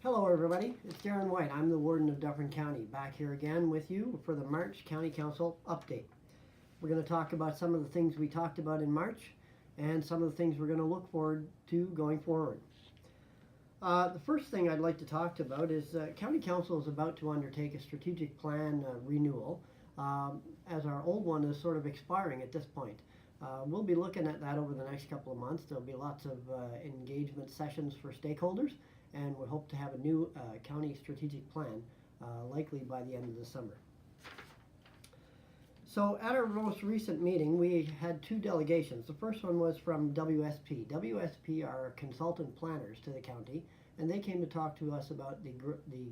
Hello everybody, it's Darren White. I'm the Warden of Dufferin County, back here again with you for the March County Council update. We're going to talk about some of the things we talked about in March and some of the things we're going to look forward to going forward. The first thing I'd like to talk about is County Council is about to undertake a strategic plan renewal as our old one is sort of expiring at this point. We'll be looking at that over the next couple of months. There'll be lots of engagement sessions for stakeholders, and we hope to have a new county strategic plan likely by the end of the summer. So at our most recent meeting, we had two delegations. The first one was from WSP. WSP are consultant planners to the county, and they came to talk to us about the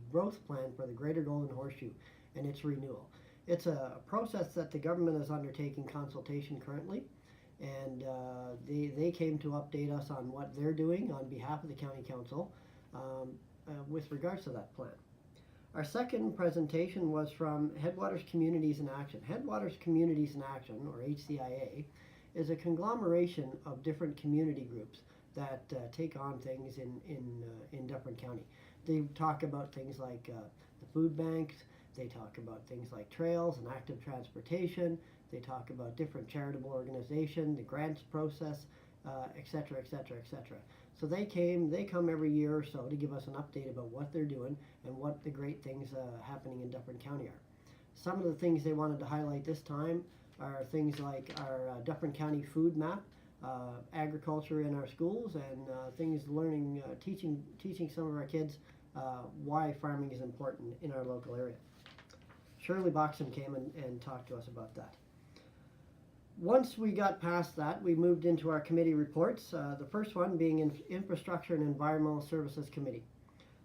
growth plan for the Greater Golden Horseshoe and its renewal. It's a process that the government is undertaking consultation currently, and they came to update us on what they're doing on behalf of the County Council with regards to that plan. Our second presentation was from Headwaters Communities in Action. Headwaters Communities in Action, or HCIA, is a conglomeration of different community groups that take on things in Dufferin County. They talk about things like the food banks, they talk about things like trails and active transportation, they talk about different charitable organizations, the grants process, etc., etc., etc. So they come every year or so to give us an update about what they're doing and what the great things happening in Dufferin County are. Some of the things they wanted to highlight this time are things like our Dufferin County food map, agriculture in our schools, and things learning, teaching some of our kids why farming is important in our local area. Shirley Boxham came and talked to us about that. Once we got past that, we moved into our committee reports, the first one being Infrastructure and Environmental Services Committee.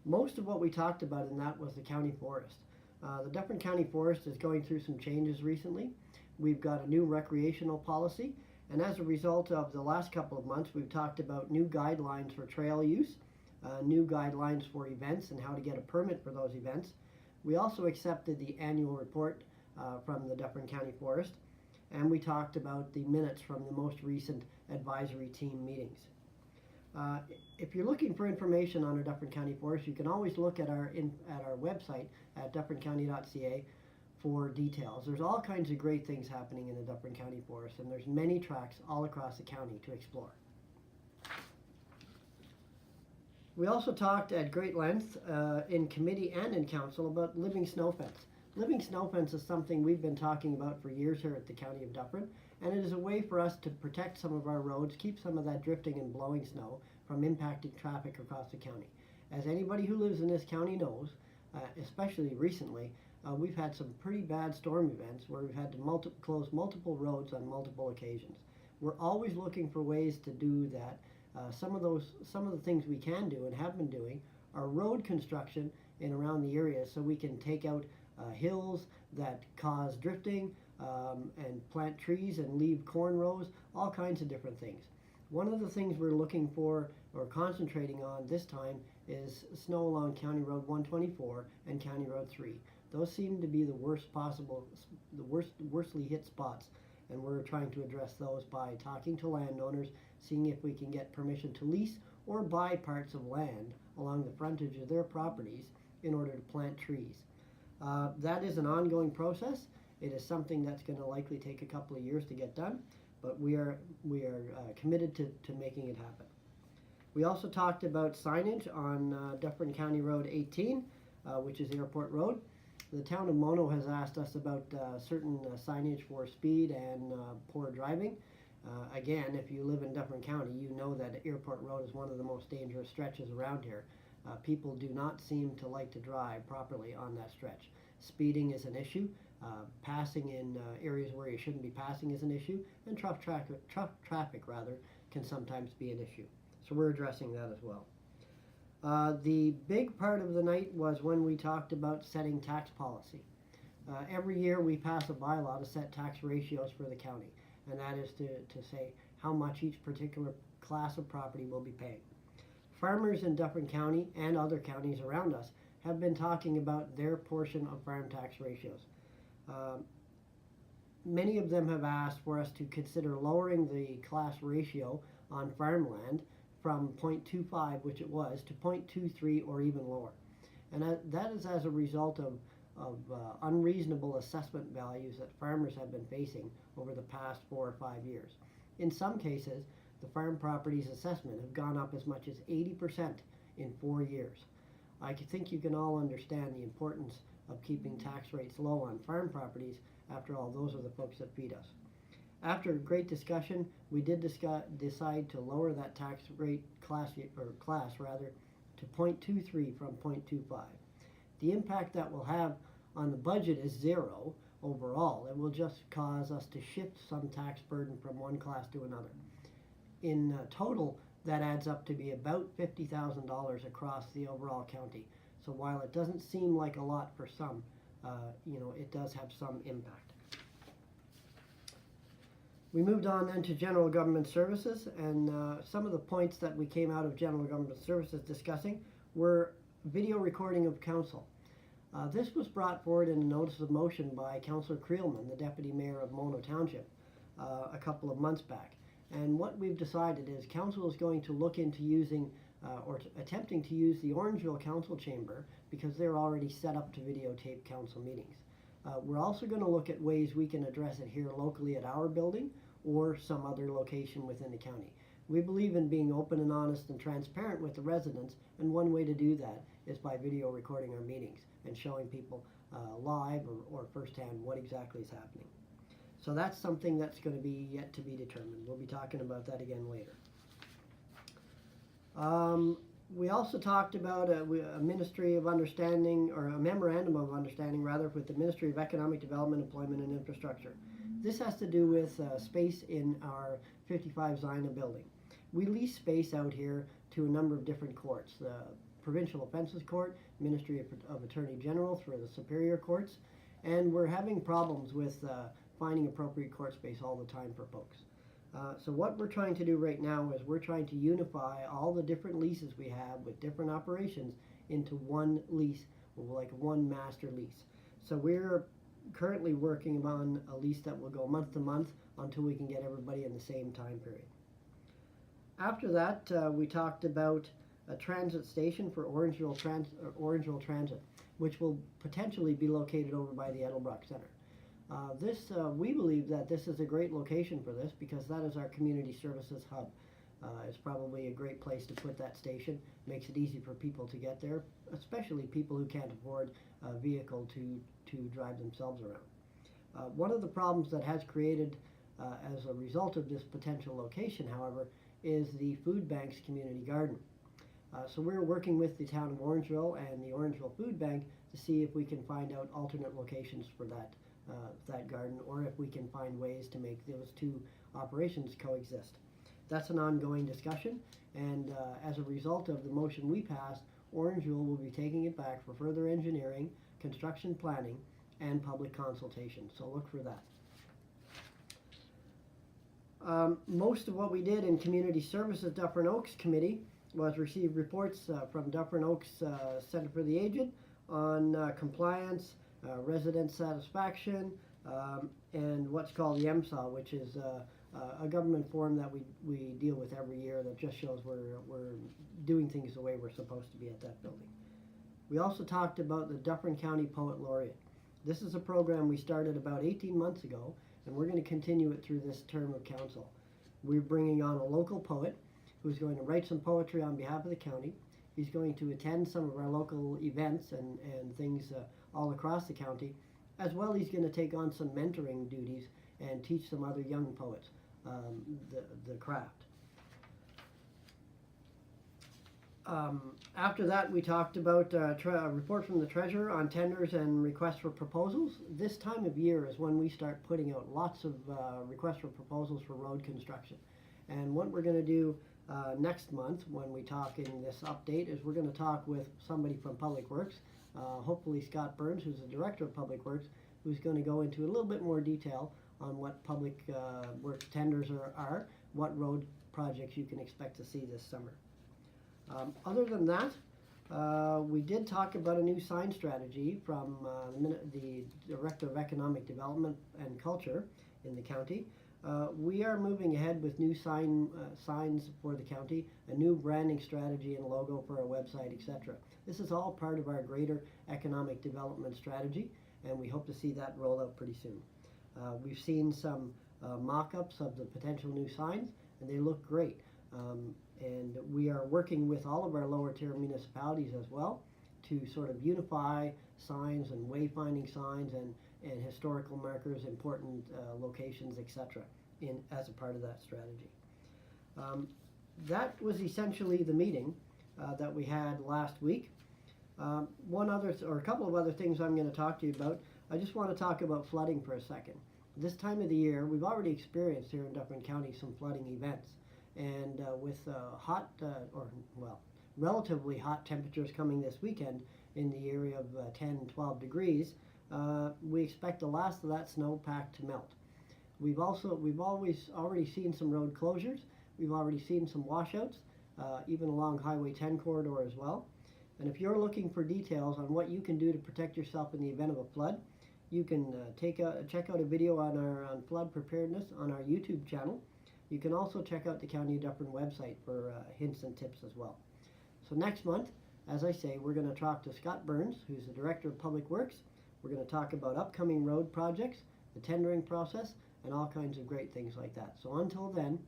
Most of what we talked about in that was the county forest. The Dufferin County Forest is going through some changes recently. We've got a new recreational policy, and as a result of the last couple of months, we've talked about new guidelines for trail use, new guidelines for events and how to get a permit for those events. We also accepted the annual report from the Dufferin County Forest, and we talked about the minutes from the most recent advisory team meetings. If you're looking for information on our Dufferin County Forest, you can always look at our website at dufferincounty.ca for details. There's all kinds of great things happening in the Dufferin County Forest, and there's many tracks all across the county to explore. We also talked at great length in committee and in council about living snow fence. Living snow fence is something we've been talking about for years here at the County of Dufferin, and it is a way for us to protect some of our roads, keep some of that drifting and blowing snow from impacting traffic across the county. As anybody who lives in this county knows, especially recently, we've had some pretty bad storm events where we've had to close multiple roads on multiple occasions. We're always looking for ways to do that. Some of the things we can do and have been doing are road construction in around the area, so we can take out hills that cause drifting and plant trees and leave corn rows, all kinds of different things. One of the things we're looking for or concentrating on this time is snow along County Road 124 and County Road 3. Those seem to be the worstly hit spots, and we're trying to address those by talking to landowners, seeing if we can get permission to lease or buy parts of land along the frontage of their properties in order to plant trees. That is an ongoing process. It is something that's going to likely take a couple of years to get done, but we are committed to making it happen. We also talked about signage on Dufferin County Road 18, which is Airport Road. The town of Mono has asked us about certain signage for speed and poor driving. Again, if you live in Dufferin County, you know that Airport Road is one of the most dangerous stretches around here. People do not seem to like to drive properly on that stretch. Speeding is an issue. Passing in areas where you shouldn't be passing is an issue, and truck traffic can sometimes be an issue. So we're addressing that as well. The big part of the night was when we talked about setting tax policy. Every year we pass a bylaw to set tax ratios for the county, and that is to say how much each particular class of property will be paying. Farmers in Dufferin County and other counties around us have been talking about their portion of farm tax ratios. Many of them have asked for us to consider lowering the class ratio on farmland from 0.25, which it was, to 0.23 or even lower. And that is as a result of unreasonable assessment values that farmers have been facing over the past 4 or 5 years. In some cases, the farm properties assessment have gone up as much as 80% in 4 years. I think you can all understand the importance of keeping tax rates low on farm properties. After all, those are the folks that feed us. After great discussion, we did decide to lower that tax rate class to 0.23 from 0.25. The impact that will have on the budget is zero overall. It will just cause us to shift some tax burden from one class to another. In total, that adds up to be about $50,000 across the overall county. So while it doesn't seem like a lot for some, it does have some impact. We moved on then to general government services, and some of the points that we came out of general government services discussing were video recording of council. This was brought forward in a notice of motion by Councillor Creelman, the Deputy Mayor of Mono Township, a couple of months back. And what we've decided is council is going to look into using attempting to use the Orangeville Council Chamber because they're already set up to videotape council meetings. We're also going to look at ways we can address it here locally at our building or some other location within the county. We believe in being open and honest and transparent with the residents, and one way to do that is by video recording our meetings and showing people live or firsthand what exactly is happening. So that's something that's going to be yet to be determined. We'll be talking about that again later. We also talked about a Ministry of Understanding, or a Memorandum of Understanding rather, with the Ministry of Economic Development, Employment and Infrastructure. This has to do with space in our 55 Zina building. We lease space out here to a number of different courts. The Provincial Offences Court, Ministry of Attorney General through the Superior Courts, and we're having problems with finding appropriate court space all the time for folks. So what we're trying to do right now is we're trying to unify all the different leases we have with different operations into one lease, like one master lease. So we're currently working on a lease that will go month to month until we can get everybody in the same time period. After that, we talked about a transit station for Orangeville Transit, which will potentially be located over by the Edelbrock Center. We believe that this is a great location for this because that is our community services hub. It's probably a great place to put that station. Makes it easy for people to get there, especially people who can't afford a vehicle to drive themselves around. One of the problems that has created as a result of this potential location, however, is the Food Bank's community garden. So we're working with the town of Orangeville and the Orangeville Food Bank to see if we can find out alternate locations for that garden, or if we can find ways to make those two operations coexist. That's an ongoing discussion, and as a result of the motion we passed, Orangeville will be taking it back for further engineering, construction planning, and public consultation, so look for that. Most of what we did in Community Services Dufferin Oaks Committee was receive reports from Dufferin Oaks Center for the Aged on compliance, resident satisfaction, and what's called the MSAW, which is a government form that we deal with every year that just shows we're doing things the way we're supposed to be at that building. We also talked about the Dufferin County Poet Laureate. This is a program we started about 18 months ago, and we're going to continue it through this term of council. We're bringing on a local poet who's going to write some poetry on behalf of the county. He's going to attend some of our local events and things all across the county. As well, he's going to take on some mentoring duties and teach some other young poets the craft. After that, we talked about a report from the treasurer on tenders and requests for proposals. This time of year is when we start putting out lots of requests for proposals for road construction. And what we're going to do next month when we talk in this update is we're going to talk with somebody from Public Works, hopefully Scott Burns, who's the Director of Public Works, who's going to go into a little bit more detail on what Public Works tenders are, what road projects you can expect to see this summer. Other than that, we did talk about a new sign strategy from the Director of Economic Development and Culture in the county. We are moving ahead with new signs for the county, a new branding strategy and logo for our website, etc. This is all part of our greater economic development strategy, and we hope to see that roll out pretty soon. We've seen some mock-ups of the potential new signs, and they look great. And we are working with all of our lower tier municipalities as well to sort of unify signs and wayfinding signs and historical markers, important locations, etc. as a part of that strategy. That was essentially the meeting that we had last week. A couple of other things I'm going to talk to you about. I just want to talk about flooding for a second. This time of the year, we've already experienced here in Dufferin County some flooding events, and with relatively hot temperatures coming this weekend in the area of 10-12 degrees, we expect the last of that snowpack to melt. We've already seen some road closures. We've already seen some washouts, even along Highway 10 corridor as well. And if you're looking for details on what you can do to protect yourself in the event of a flood, you can check out a video on flood preparedness on our YouTube channel. You can also check out the County of Dufferin website for hints and tips as well. So next month, as I say, we're going to talk to Scott Burns, who's the Director of Public Works. We're going to talk about upcoming road projects, the tendering process, and all kinds of great things like that. So until then,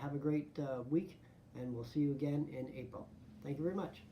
have a great week, and we'll see you again in April. Thank you very much.